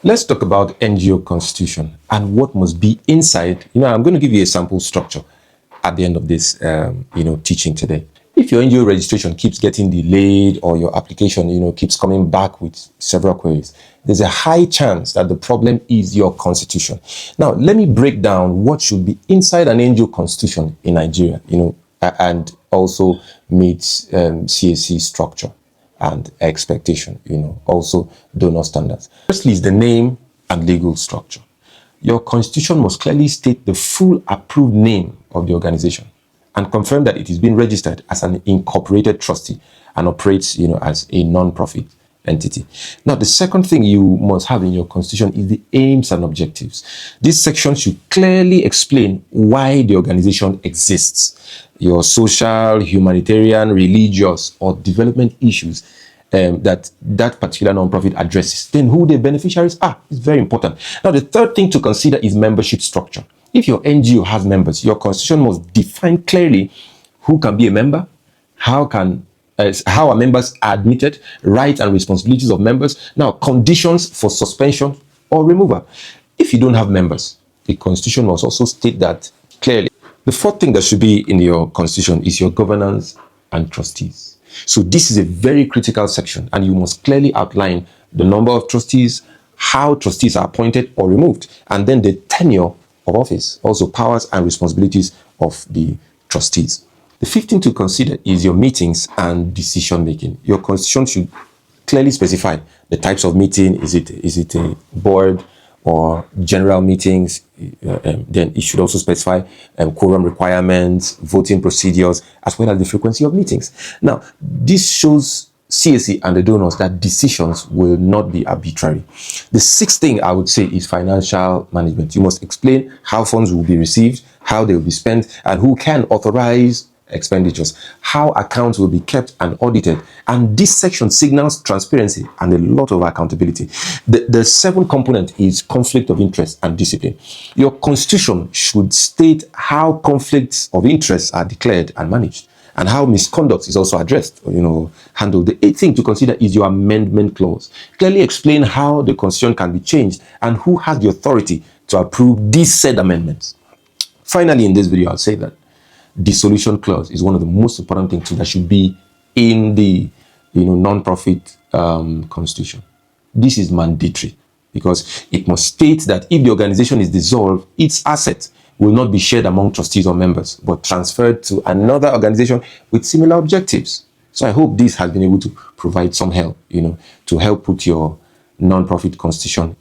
Let's talk about NGO constitution and what must be inside. I'm going to give you a sample structure at the end of this, teaching today. If your NGO registration keeps getting delayed or your application, keeps coming back with several queries, there's a high chance that the problem is your constitution. Now, let me break down what should be inside an NGO constitution in Nigeria, and also meet CAC structure and expectation, also donor standards. Firstly is the name and legal structure. Your constitution must clearly state the full approved name of the organization and confirm that it is being registered as an incorporated trustee and operates, as a non-profit entity. Now, the second thing you must have in your constitution is the aims and objectives. This section should clearly explain why the organization exists, your social, humanitarian, religious, or development issues that particular non-profit addresses. Then who the beneficiaries are is very important. Now, the third thing to consider is membership structure. If your NGO has members, your constitution must define clearly who can be a member, how are members admitted, rights and responsibilities of members. Now, conditions for suspension or removal. If you don't have members, the constitution must also state that clearly. The fourth thing that should be in your constitution is your governance and trustees. So this is a very critical section, and you must clearly outline the number of trustees, how trustees are appointed or removed, and then the tenure of office, also powers and responsibilities of the trustees. The fifth thing to consider is your meetings and decision making. Your constitution should clearly specify the types of meeting. Is it a board or general meetings? Then it should also specify quorum requirements, voting procedures, as well as the frequency of meetings. Now, this shows CAC and the donors that decisions will not be arbitrary. The sixth thing I would say is financial management. You must explain how funds will be received, how they will be spent, and who can authorize expenditures, how accounts will be kept and audited. And this section signals transparency and a lot of accountability. The seventh component is conflict of interest and discipline. Your constitution should state how conflicts of interest are declared and managed, and how misconduct is also addressed, handled. The eighth thing to consider is your amendment clause. Clearly explain how the constitution can be changed and who has the authority to approve these said amendments. Finally, in this video, I'll say that dissolution clause is one of the most important things that should be in the non-profit constitution. This is mandatory because it must state that if the organization is dissolved, its assets will not be shared among trustees or members, but transferred to another organization with similar objectives. So I hope this has been able to provide some help, to help put your non-profit constitution